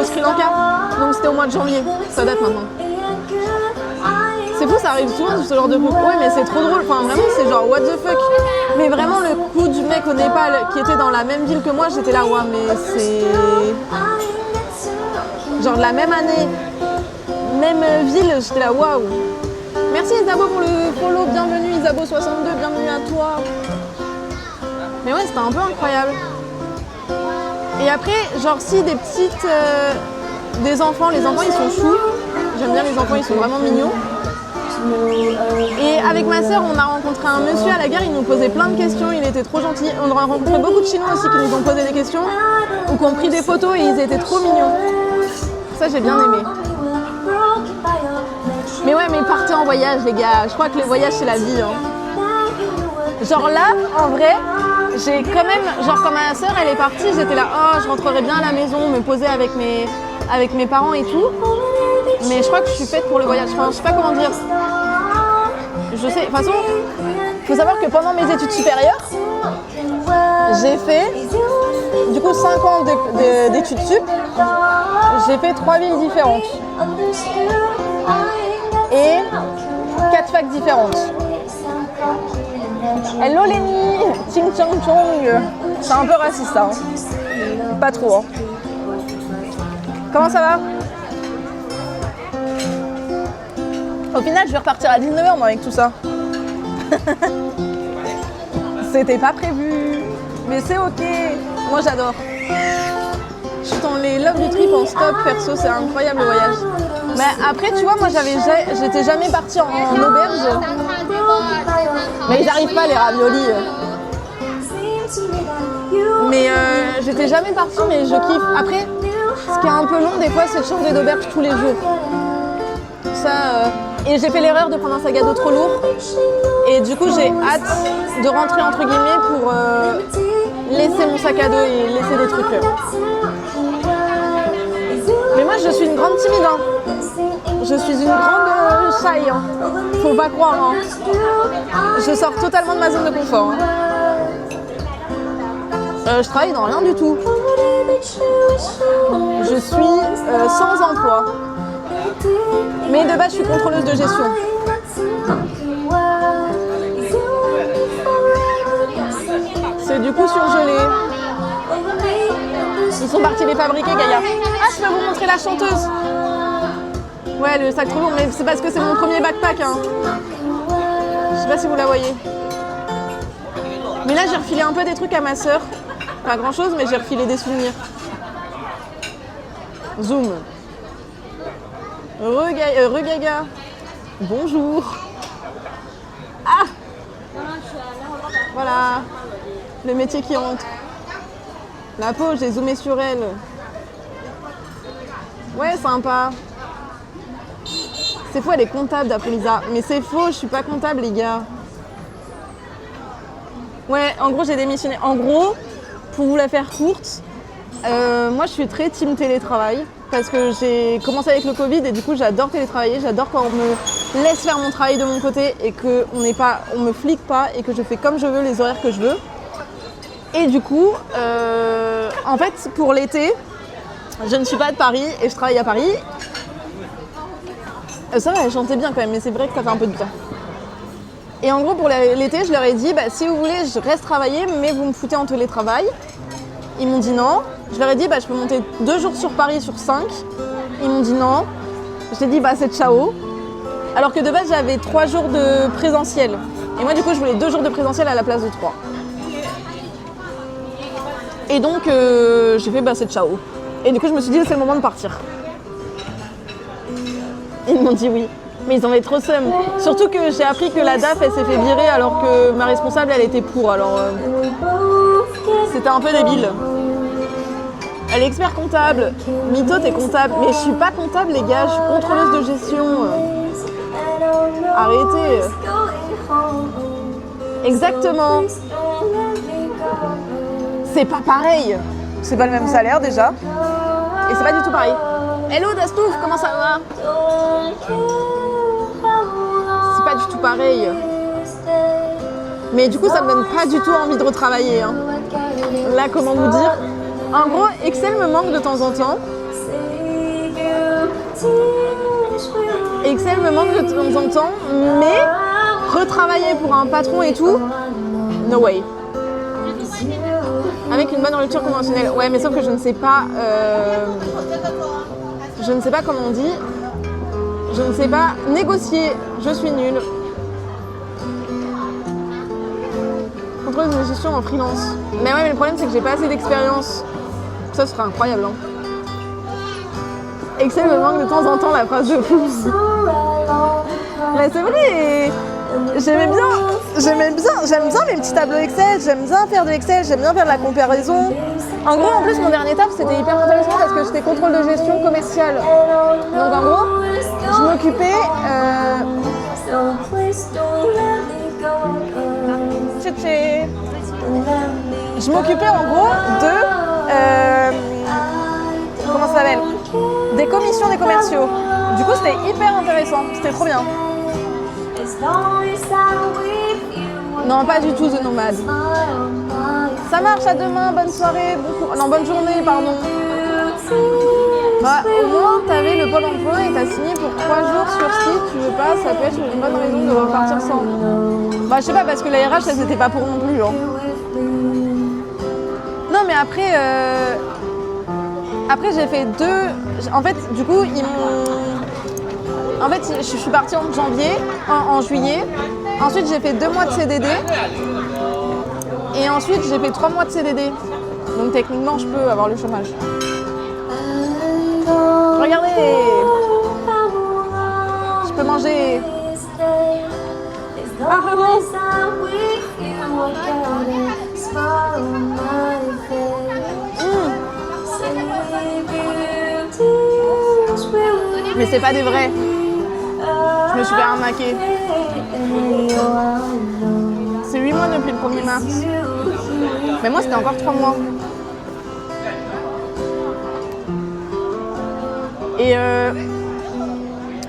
Sri Lanka. Donc c'était au mois de janvier. Ça date maintenant. C'est fou, ça arrive souvent ce genre de couple. Ouais, mais c'est trop drôle. Enfin, vraiment, c'est genre what the fuck. Mais vraiment, le coup du mec au Népal qui était dans la même ville que moi, j'étais là, ouais, mais c'est. Genre de la même année, même ville, j'étais là, waouh. Merci Isabeau pour le follow. Bienvenue Isabeau62, bienvenue à toi. Mais ouais, c'était un peu incroyable. Et après, genre, si des petites. Des enfants, les enfants ils sont choux. J'aime bien les enfants, ils sont vraiment mignons. Et avec ma sœur, on a rencontré un monsieur à la gare, il nous posait plein de questions, il était trop gentil. On a rencontré beaucoup de Chinois aussi qui nous ont posé des questions ou qui ont pris des photos et ils étaient trop mignons. Ça, j'ai bien aimé. Mais ouais, mais partez en voyage, les gars. Je crois que les voyages, c'est la vie. Hein. Genre là, en vrai, j'ai quand même... Genre quand ma sœur, elle est partie, j'étais là, oh, je rentrerai bien à la maison, me poser avec mes parents et tout. Mais je crois que je suis faite pour le voyage. Enfin, je sais pas comment dire. Je sais, de toute façon, il faut savoir que pendant mes études supérieures, j'ai fait, du coup, 5 ans d'études sup. J'ai fait 3 villes différentes. Et 4 facs différentes. Hello Lenny, Ching Chong Chong. C'est un peu raciste, hein. Pas trop, hein. Comment ça va? Au final, je vais repartir à 19h moi avec tout ça. C'était pas prévu, mais c'est ok. Moi, j'adore. Je suis dans les love du trip en stop perso, c'est incroyable le voyage. Mais après, tu vois, moi, j'étais jamais partie en auberge. Mais ils n'arrivent pas les raviolis. Mais j'étais jamais partie, mais je kiffe. Après, ce qui est un peu long des fois, c'est de changer d'auberge tous les jours. Ça. Et j'ai fait l'erreur de prendre un sac à dos trop lourd. Et du coup, j'ai hâte de rentrer entre guillemets pour laisser mon sac à dos et laisser des trucs. Mais moi, je suis une grande timide. Hein. Je suis une grande shy. Hein. Faut pas croire. Hein. Je sors totalement de ma zone de confort. Hein. Je travaille dans rien du tout. Je suis sans emploi. Mais de base, je suis contrôleuse de gestion. C'est du coup surgelé. Ils sont partis les fabriquer, Gaïa. Ah, je peux vous montrer la chanteuse. Ouais, le sac trop lourd, mais c'est parce que c'est mon premier backpack. Hein. Je sais pas si vous la voyez. Mais là, j'ai refilé un peu des trucs à ma sœur. Pas grand chose, mais j'ai refilé des souvenirs. Zoom. Regaga. Bonjour. Ah. Voilà. Le métier qui rentre. La peau, j'ai zoomé sur elle. Ouais, sympa. C'est faux, elle est comptable d'après Lisa. Mais c'est faux, je suis pas comptable, les gars. Ouais, en gros, j'ai démissionné. En gros, pour vous la faire courte, moi, je suis très team télétravail. Parce que j'ai commencé avec le Covid et du coup, j'adore télétravailler. J'adore quand on me laisse faire mon travail de mon côté et qu'on me flique pas et que je fais comme je veux, les horaires que je veux. Et du coup, en fait, pour l'été, je ne suis pas de Paris et je travaille à Paris. Ça va, elle chantait bien quand même, mais c'est vrai que ça fait un peu de bien. Et en gros, pour l'été, je leur ai dit, bah, si vous voulez, je reste travailler, mais vous me foutez en télétravail. Ils m'ont dit non. Je leur ai dit, bah, je peux monter 2 jours sur Paris sur 5. Ils m'ont dit non. J'ai dit, bah, c'est ciao. Alors que de base, j'avais 3 jours de présentiel. Et moi, du coup, je voulais 2 jours de présentiel à la place de 3. Et donc, j'ai fait, bah, c'est ciao. Et du coup, je me suis dit, c'est le moment de partir. Ils m'ont dit oui. Mais ils en avaient trop seum. Surtout que j'ai appris que la DAF, elle s'est fait virer alors que ma responsable, elle était pour. Alors, c'était un peu débile. Elle est expert comptable. Mytho, t'es comptable. Mais je suis pas comptable, les gars. Je suis contrôleuse de gestion. Arrêtez. Exactement. C'est pas pareil. C'est pas le même salaire déjà. Et c'est pas du tout pareil. Hello Dastouf, comment ça va? C'est pas du tout pareil. Mais du coup, ça me donne pas du tout envie de retravailler. Hein. Là, comment vous dire? En gros, Excel me manque de temps en temps. Excel me manque de temps en temps, mais retravailler pour un patron et tout, no way. Avec une bonne rupture conventionnelle. Ouais, mais sauf que je ne sais pas comment on dit. Je ne sais pas négocier. Je suis nulle. Contrôle de gestion en freelance. Mais ouais, mais le problème c'est que j'ai pas assez d'expérience. Ça serait incroyable. Hein. Excel me manque de temps en temps la phrase de fou. Mais c'est vrai. J'aime bien mes petits tableaux Excel, j'aime bien faire de l'Excel, j'aime bien faire de la comparaison. En gros, en plus, mon dernier taf, c'était hyper intéressant parce que j'étais contrôle de gestion commerciale. Donc en gros, je m'occupais... Je m'occupais en gros de... comment ça s'appelle ? Des commissions des commerciaux. Du coup, c'était hyper intéressant, c'était trop bien. Non, pas du tout The Nomad. Ça marche, à demain, bonne soirée, bonne journée, pardon. Bah, au moins, t'avais le pôle emploi et t'as signé pour 3 jours sur site, tu veux pas, ça peut être une bonne raison de repartir sans. Bah, je sais pas, parce que la RH, ça c'était pas pour non plus. Hein. Non, mais après, j'ai fait 2. En fait, du coup, je suis partie en janvier, en juillet. Ensuite, j'ai fait 2 mois de CDD. Et ensuite, j'ai fait 3 mois de CDD. Donc, techniquement, je peux avoir le chômage. Regardez! Je peux manger. Ah, bon. Mais c'est pas des vrais. Je me suis fait arnaquer. C'est 8 mois depuis le 1er mars. Mais moi, c'était encore 3 mois.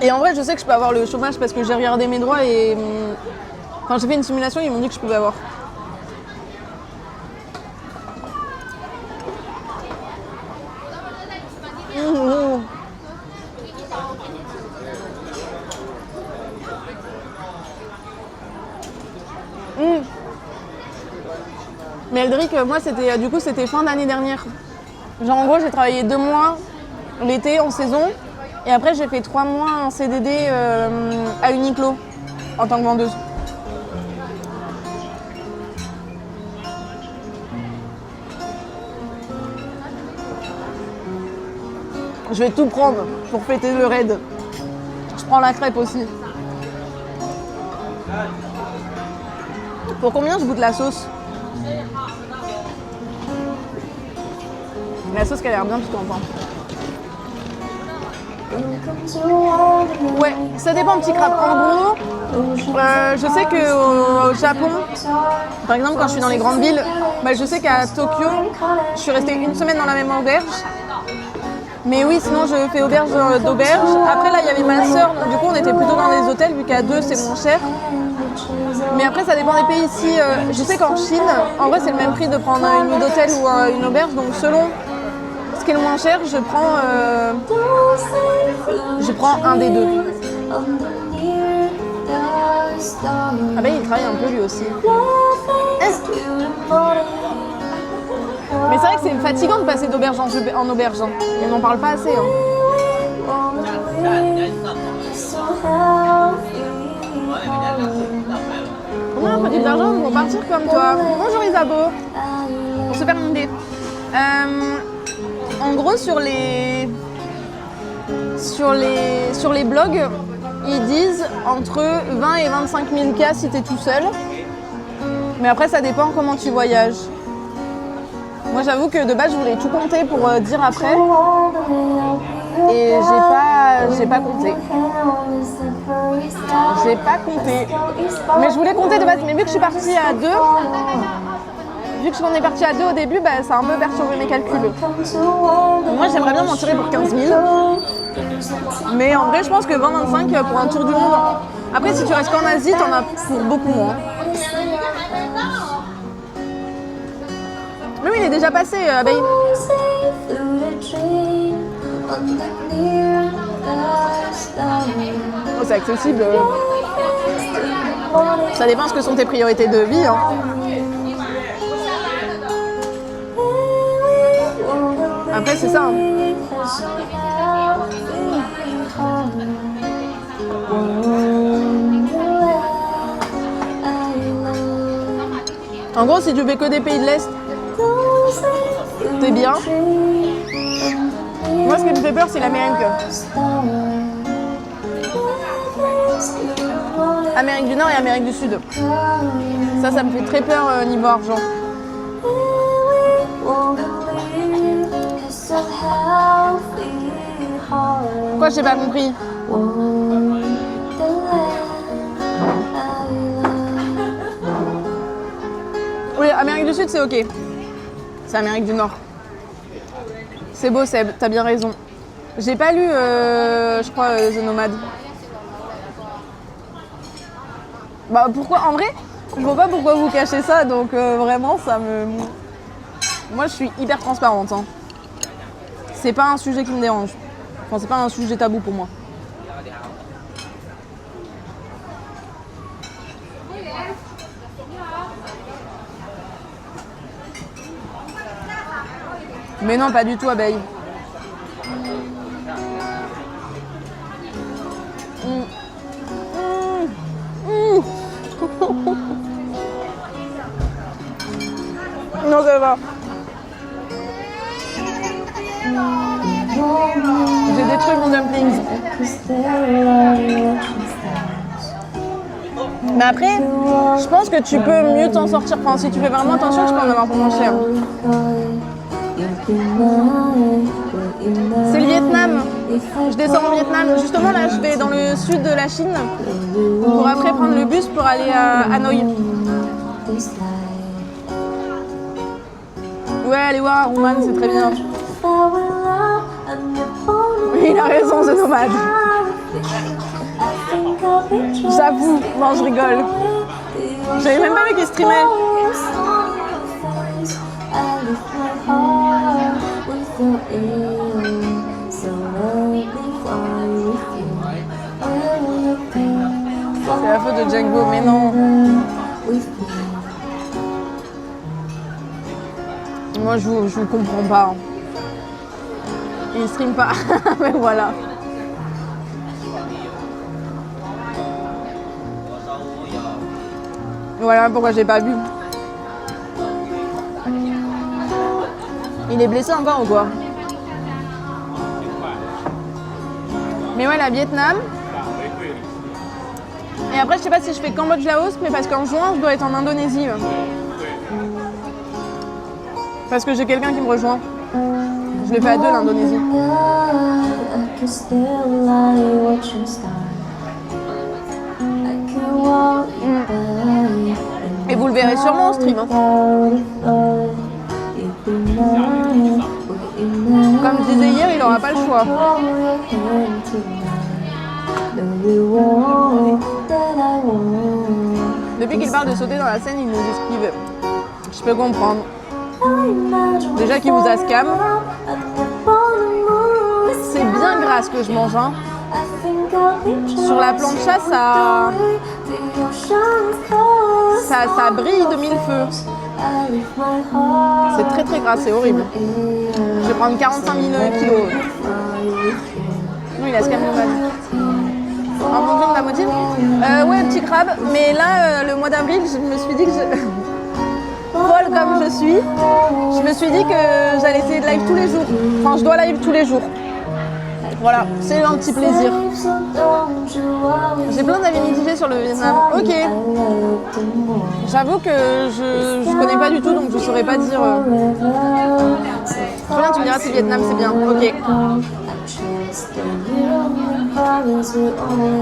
Et en vrai, je sais que je peux avoir le chômage parce que j'ai regardé mes droits et quand j'ai fait une simulation, ils m'ont dit que je pouvais avoir. Mais Eldrick, moi, c'était fin d'année dernière. Genre, en gros, j'ai travaillé 2 mois l'été en saison et après, j'ai fait 3 mois en CDD à Uniqlo en tant que vendeuse. Je vais tout prendre pour fêter le raid. Je prends la crêpe aussi. Pour combien je goûte la sauce? La sauce qui a l'air bien piquante. Ouais, ça dépend petit crabe. En gros, je sais qu'au Japon, par exemple quand je suis dans les grandes villes, je sais qu'à Tokyo, je suis restée 1 semaine dans la même auberge. Mais oui, sinon je fais auberge d'auberge. Après là, il y avait ma soeur, donc du coup on était plutôt dans des hôtels, vu qu'à 2 c'est moins cher. Mais après ça dépend des pays ici. Je sais qu'en Chine, en vrai c'est le même prix de prendre une nuit d'hôtel ou une auberge, donc selon ce qui est le moins cher, je prends un des 2. Ah ben il travaille un peu lui aussi. Mais c'est vrai que c'est fatigant de passer d'auberge en auberge. Hein. On n'en parle pas assez. Hein. On a un peu d'argent pour partir comme toi. Bonjour Isabeau. Pour se faire une idée. En gros, sur les blogs, ils disent entre 20 et 25 000 cas si tu es tout seul. Mais après, ça dépend comment tu voyages. Moi, j'avoue que de base, je voulais tout compter pour dire après. Et j'ai pas compté. J'ai pas compté. Mais je voulais compter de base. Mais vu que je suis partie à 2, vu que on est parti à 2 au début, ça a un peu perturbé mes calculs. Moi, j'aimerais bien m'en tirer pour 15 000. Mais en vrai, je pense que 20-25 pour un tour du monde. Après, si tu restes qu'en Asie, t'en as pour beaucoup moins. Mais oui, il est déjà passé, Abeille. Oh, c'est accessible. Ça dépend ce que sont tes priorités de vie. Hein. Après, c'est ça. Hein. En gros, si tu fais que des pays de l'Est, t'es bien. Moi, ce qui me fait peur, c'est l'Amérique. Amérique du Nord et Amérique du Sud. Ça me fait très peur niveau argent. Quoi, j'ai pas compris? Oui, Amérique du Sud, c'est ok. C'est Amérique du Nord. C'est beau, Seb, t'as bien raison. J'ai pas lu, je crois, The Nomad. Bah pourquoi? En vrai, je vois pas pourquoi vous cachez ça, donc vraiment, ça me... Moi, je suis hyper transparente. Hein. C'est pas un sujet qui me dérange. Enfin, c'est pas un sujet tabou pour moi. Mais non, pas du tout, abeille. Non, ça va. J'ai détruit mon dumplings. Mais après, je pense que tu peux mieux t'en sortir. Enfin, si tu fais vraiment attention, tu peux en avoir pour moins cher. C'est le Vietnam. Je descends au Vietnam. Justement, là, je vais dans le sud de la Chine pour après prendre le bus pour aller à Hanoï. Ouais, allez voir Roman, c'est très bien. Oui, il a raison, The Nomad. J'avoue, non, je rigole. J'avais même pas vu qu'il streamait. C'est la faute de Django, mais non. Moi, je vous comprends pas. Il stream pas, mais voilà. Voilà pourquoi j'ai pas vu. Il est blessé encore ou quoi? Mais ouais, la Vietnam. Et après, je sais pas si je fais Cambodge-Laos, mais parce qu'en juin, je dois être en Indonésie. Parce que j'ai quelqu'un qui me rejoint. Je le fais à deux, l'Indonésie. Et vous le verrez sûrement en stream. Hein. Comme je disais hier, il n'aura pas le choix. Depuis qu'il parle de sauter dans la Seine, il nous esquive. Je peux comprendre. Déjà qu'il vous a scam. C'est bien gras ce que je mange. Hein. Sur la plancha, ça brille de mille feux. C'est très très gras, c'est horrible. Je vais prendre 45 000 kilos. Oui, il a scam le mal. En fonction de la motive. Ouais, petit crabe. Mais là, le mois d'avril, je me suis dit que folle comme je suis, je me suis dit que j'allais essayer de live tous les jours. Enfin, je dois live tous les jours. Voilà, c'est un petit plaisir. J'ai plein d'avis mitigés sur le Vietnam. Ok. J'avoue que je connais pas du tout, donc je saurais pas dire. Très bien, tu me diras si le Vietnam c'est bien. Ok.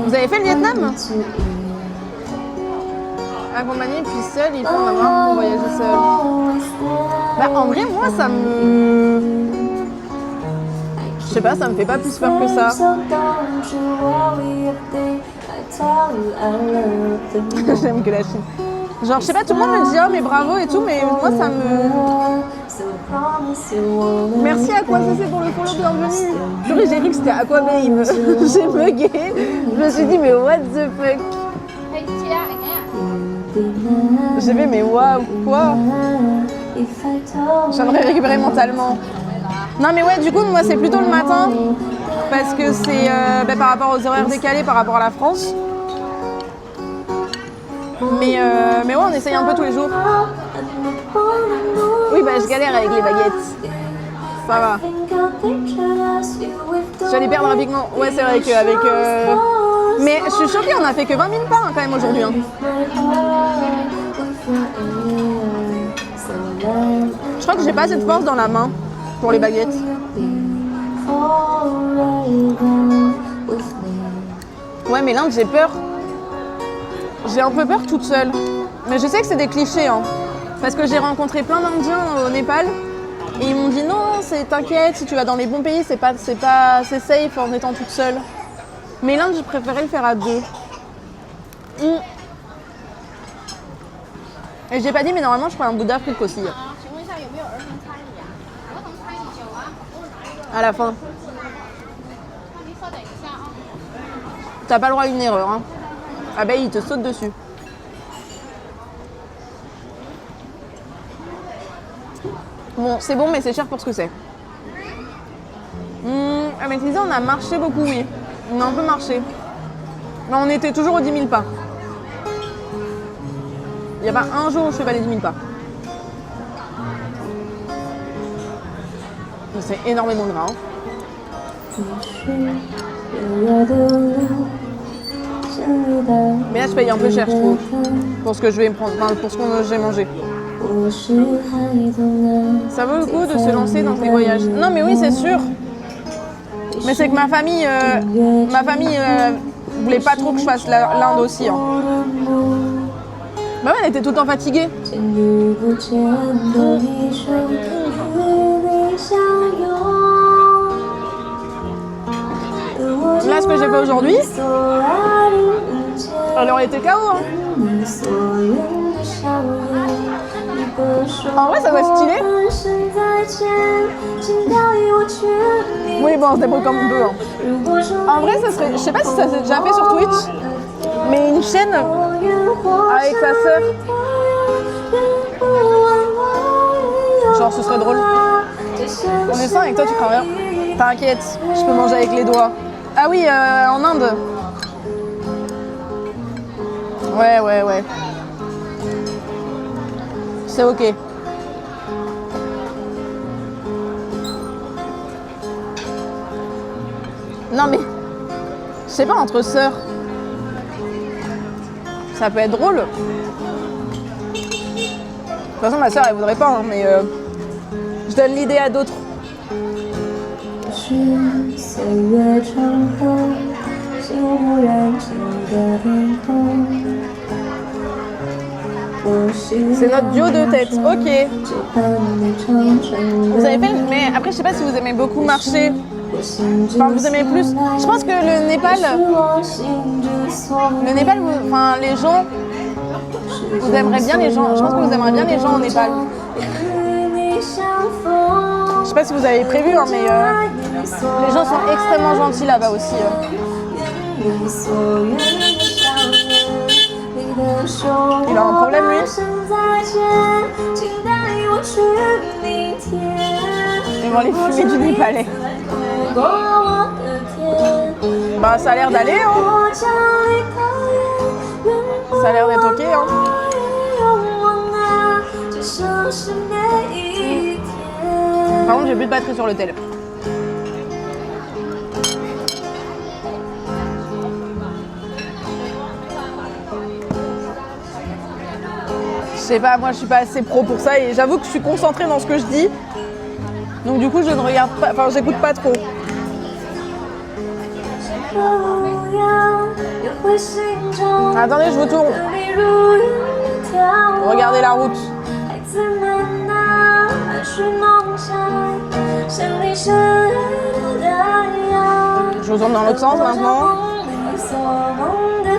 Vous avez fait le Vietnam? Accompagné puis seul, il faut en avoir pour voyager seul. Bah en vrai, moi ça me... Je sais pas, ça me fait pas plus peur que ça. J'aime que la Chine. Genre, je sais pas, tout le monde me dit oh mais bravo et tout, mais moi ça me... Merci AquaCC pour le follow, bienvenue. Purée, j'ai cru que c'était Aquababe. J'ai bugué. Je me suis dit, mais what the fuck. J'ai fait, mais waouh, quoi. J'aimerais récupérer mentalement. Non mais ouais, du coup, moi c'est plutôt le matin. Parce que c'est par rapport aux horaires décalés par rapport à la France. Mais ouais, on essaye un peu tous les jours. Oui, bah je galère avec les baguettes. Ça va. J'allais perdre rapidement. Ouais, c'est vrai qu'avec... Mais je suis choquée, on a fait que 20 000 pas hein, quand même aujourd'hui. Hein. Je crois que j'ai pas assez de force dans la main pour les baguettes. Ouais, mais l'Inde, j'ai peur. J'ai un peu peur toute seule. Mais je sais que c'est des clichés. Hein. Parce que j'ai rencontré plein d'Indiens au Népal. Et ils m'ont dit non, t'inquiète, si tu vas dans les bons pays, c'est safe en étant toute seule. Mais l'Inde, je préférais le faire à deux. Et j'ai pas dit, mais normalement, je prends un bout d'Afrique aussi. À la fin. T'as pas le droit à une erreur. Hein. Ah ben, il te saute dessus. Bon, c'est bon, mais c'est cher pour ce que c'est. Avec Lisa, on a marché beaucoup, oui. On a un peu marché. Mais on était toujours aux 10 000 pas. Il n'y a pas un jour où je fais pas les 10 000 pas. Mais c'est énormément de gras. Mais là, je paye un peu cher, je trouve. Pour ce que je vais me prendre, enfin, pour ce que j'ai mangé. Ça vaut le coup de se lancer dans ces voyages. Non, mais oui, c'est sûr. Mais c'est que ma famille voulait pas trop que je fasse l'Inde aussi. Hein. Bah ouais, elle était tout le temps fatiguée. Là, ce que j'ai fait aujourd'hui, elle aurait été KO. Hein. En vrai, ça va être stylé. Oui, bon, on se débrouille comme on peut. Hein. En vrai, ça serait. Je sais pas si ça s'est déjà fait sur Twitch, mais une chaîne avec sa sœur. Genre, ce serait drôle. On est 5 avec toi, tu crains rien. T'inquiète, je peux manger avec les doigts. Ah oui, en Inde. Ouais. C'est ok. Non mais, je sais pas, entre sœurs, ça peut être drôle. De toute façon, ma sœur, elle voudrait pas, hein, mais je donne l'idée à d'autres. C'est notre duo de tête, ok. Vous avez fait, mais après je sais pas si vous aimez beaucoup marcher. Enfin, vous aimez plus. Je pense que le Népal, enfin les gens, vous aimeriez bien les gens. Je pense que vous aimeriez bien les gens au Népal. Je sais pas si vous avez prévu, hein, mais les gens sont extrêmement gentils là-bas aussi. Il a un problème lui. Ils vont les fumer du Népalais. Bah ça a l'air d'aller hein. Ça a l'air d'être ok hein. Par contre j'ai plus de batterie sur le tel. Je sais pas, moi je suis pas assez pro pour ça et j'avoue que je suis concentrée dans ce que je dis. Donc du coup je ne regarde pas, enfin j'écoute pas trop. Attendez, je vous tourne. Regardez la route. Je vous tourne dans l'autre sens maintenant.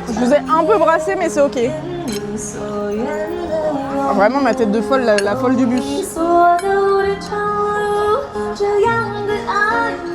Je vous ai un peu brassé mais c'est ok. Vraiment ma tête de folle, la folle du bus. I